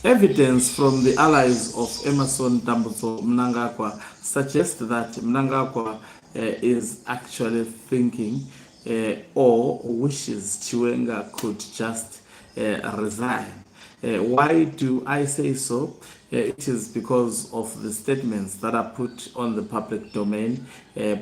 Evidence from the allies of Emerson Dambuzo Mnangagwa suggests that Mnangagwa is actually thinking or wishes Chiwenga could just resign. Why do I say so? It is because of the statements that are put on the public domain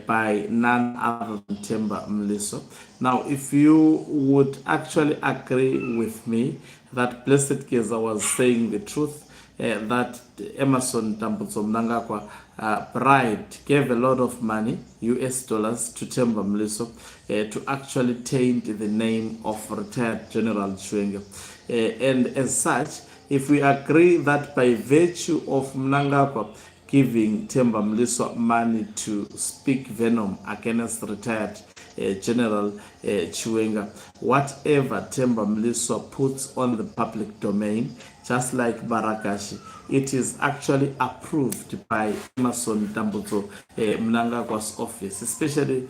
by none other than Themba Mliso. Now, if you would actually agree with me that Blessed Geza was saying the truth, that Emerson Dambuzo Mnangagwa bribed, gave a lot of money, US dollars, to Themba Mliso to actually taint the name of retired General Chiwenga. And as such, if we agree that by virtue of Mnangagwa giving Themba Mliso money to speak venom against retired General Chiwenga, whatever Themba Mliso puts on the public domain, just like Barakashi, it is actually approved by Emerson Dambuzo Mnangagwa's office, especially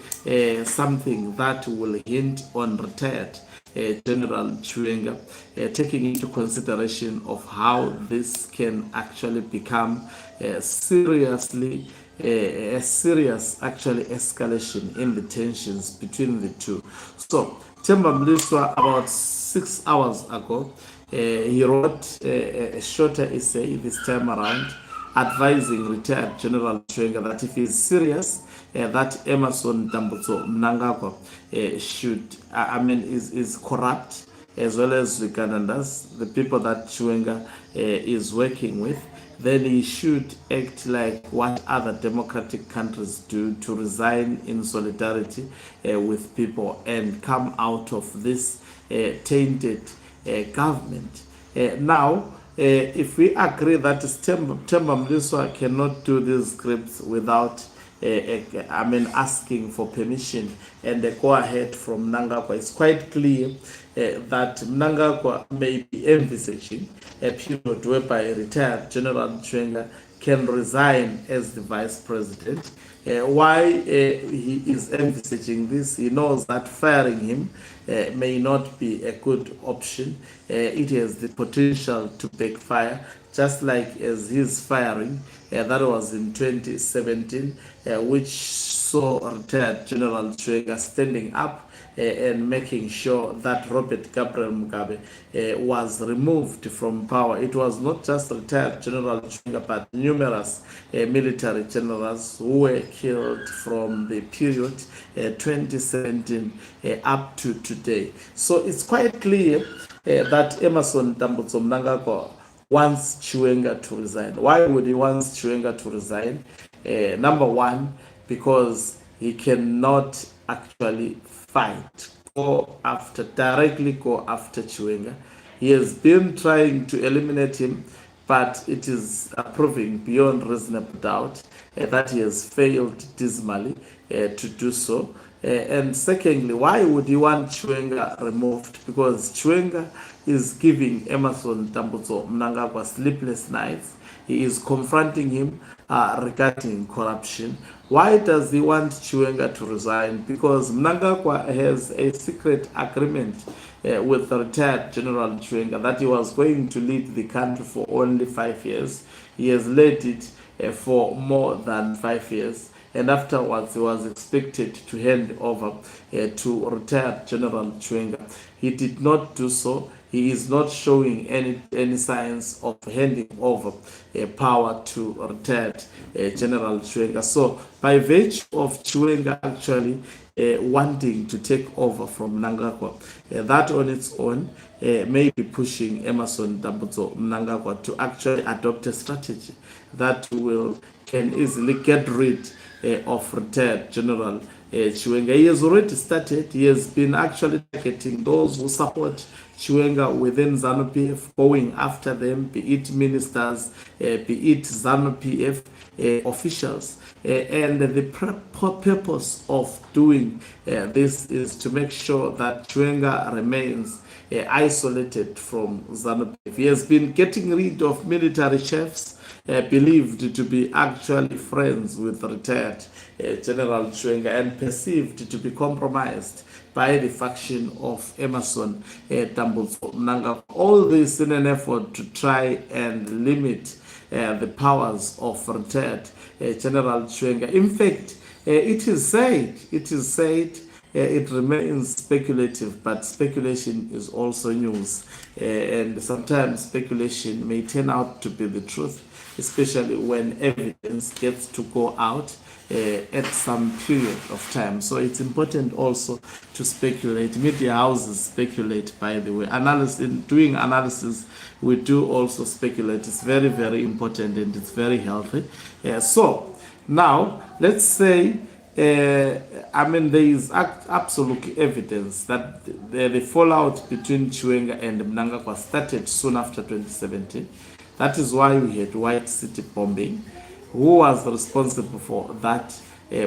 something that will hint on retired General Chiwenga, taking into consideration of how this can actually become seriously a serious actually escalation in the tensions between the two. So Themba Mliswa, about 6 hours ago, he wrote a shorter essay this time around, advising retired General Chiwenga that if he's serious, that Emerson Dambuzo Mnangagwa should, is corrupt, as well as the Ugandandas, the people that Chiwenga is working with, then he should act like what other democratic countries do, to resign in solidarity with people and come out of this tainted government. Now, if we agree that Themba Mliswa cannot do these scripts without asking for permission and a go-ahead from Mnangagwa, it's quite clear that Mnangagwa may be envisaging a period whereby retired General Chiwenga can resign as the vice president. Why he is envisaging this? He knows that firing him may not be a good option. It has the potential to backfire, just like as his firing that was in 2017, which saw retired General Chiwenga standing up and making sure that Robert Gabriel Mugabe was removed from power. It was not just retired General Chiwenga, but numerous military generals who were killed from the period 2017 up to today. So it's quite clear that Emerson Dambuzo Mnangagwa wants Chiwenga to resign. Why would he want Chiwenga to resign? Number one, because he cannot actually directly go after Chiwenga. He has been trying to eliminate him, but it is proving beyond reasonable doubt that he has failed dismally to do so. And secondly, why would he want Chiwenga removed? Because Chiwenga is giving Emerson Dambuzo Mnangagwa sleepless nights. He is confronting him regarding corruption. Why does he want Chiwenga to resign? Because Mnangagwa has a secret agreement with the retired General Chiwenga that he was going to lead the country for only 5 years. He has led it for more than 5 years. And afterwards, he was expected to hand over to retired General Chiwenga. He did not do so. He is not showing any signs of handing over power to retired General Chiwenga. So, by virtue of Chiwenga actually wanting to take over from Mnangagwa, that on its own may be pushing Emerson Dambuzo Mnangagwa to actually adopt a strategy that can easily get rid of retired General Chiwenga. He has already started. He has been actually targeting those who support Chiwenga within ZANU-PF, going after them, be it ministers, be it ZANU-PF officials. And the purpose of doing this is to make sure that Chiwenga remains isolated from ZANU-PF. He has been getting rid of military chiefs believed to be actually friends with retired General Chiwenga and perceived to be compromised by the faction of Emerson Mnangagwa. All this in an effort to try and limit the powers of retired General Chiwenga. In fact, it is said, it remains speculative, but speculation is also news. And sometimes speculation may turn out to be the truth, especially when evidence gets to go out at some period of time. So it's important also to speculate. Media houses speculate, by the way. In doing analysis, we do also speculate. It's very, very important, and it's very healthy. So now, let's say, there is absolute evidence that the fallout between Chiwenga and Mnangagwa started soon after 2017. That is why we had White City bombing. Who was responsible for that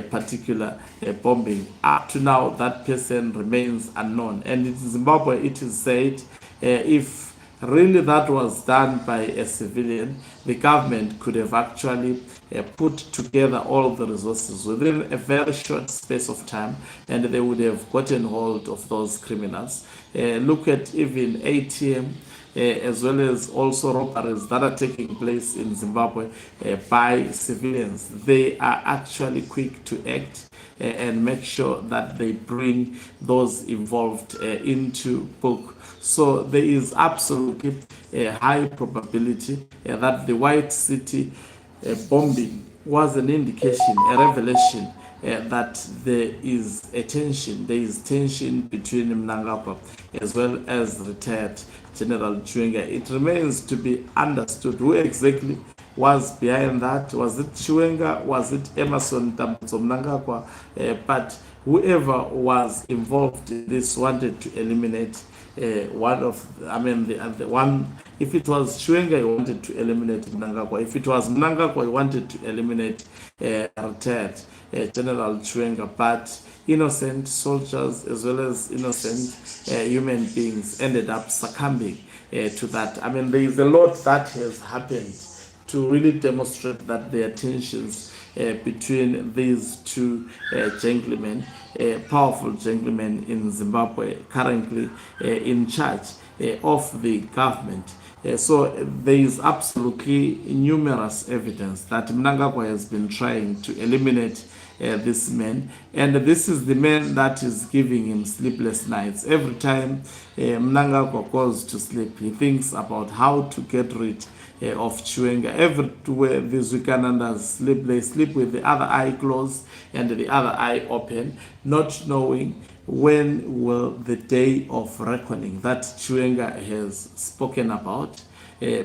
particular bombing? Up to now, that person remains unknown. And in Zimbabwe, it is said if really that was done by a civilian, the government could have actually put together all of the resources within a very short space of time, and they would have gotten hold of those criminals. Look at even ATM, as well as also robberies that are taking place in Zimbabwe by civilians. They are actually quick to act and make sure that they bring those involved into book. So there is absolutely a high probability that the White City bombing was an indication, a revelation that there is tension between Mnangagwa as well as retired General Chiwenga. It remains to be understood who exactly was behind that. Was it Chiwenga? Was it Emerson Mnangagwa? But whoever was involved in this wanted to eliminate the one. If it was Chiwenga, he wanted to eliminate Mnangagwa. If it was Mnangagwa, he wanted to eliminate retired General Chiwenga. But innocent soldiers as well as innocent human beings ended up succumbing to that. There is a lot that has happened to really demonstrate that there are tensions between these two gentlemen, powerful gentlemen in Zimbabwe, currently in charge of the government. So there is absolutely numerous evidence that Mnangagwa has been trying to eliminate this man, and this is the man that is giving him sleepless nights. Every time Mnangagwa goes to sleep, he thinks about how to get rid of Chiwenga. Everywhere these Ugandandas sleep, they sleep with the other eye closed and the other eye open, not knowing when will the day of reckoning that Chiwenga has spoken about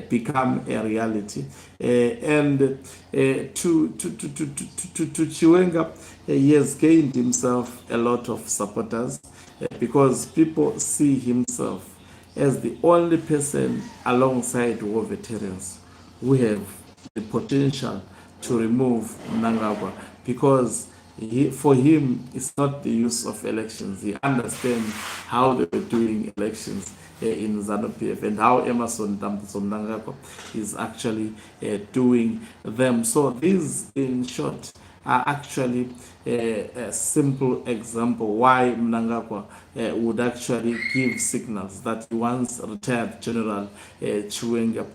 become a reality. And to Chiwenga, he has gained himself a lot of supporters because people see himself as the only person alongside war veterans who have the potential to remove Mnangagwa, because for him, it's not the use of elections. He understands how they were doing elections in ZANU-PF and how Emerson Mnangagwa is actually doing them. So these, in short, are actually a simple example why Mnangagwa would actually give signals that he wants retired General Chiwenga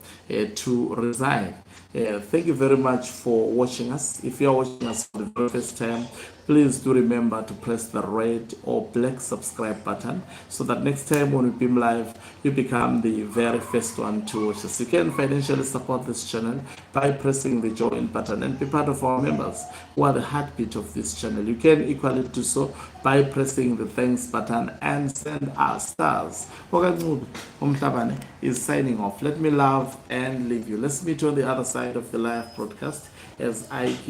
to resign. Thank you very much for watching us. If you are watching us for the very first time, please do remember to press the red or black subscribe button so that next time when we beam live, you become the very first one to watch us. You can financially support this channel by pressing the join button and be part of our members who are the heartbeat of this channel. You can equally do so by pressing the thanks button and send us stars. Umtabane is signing off. Let me love and leave you. Let's meet on the other side of the live broadcast as I give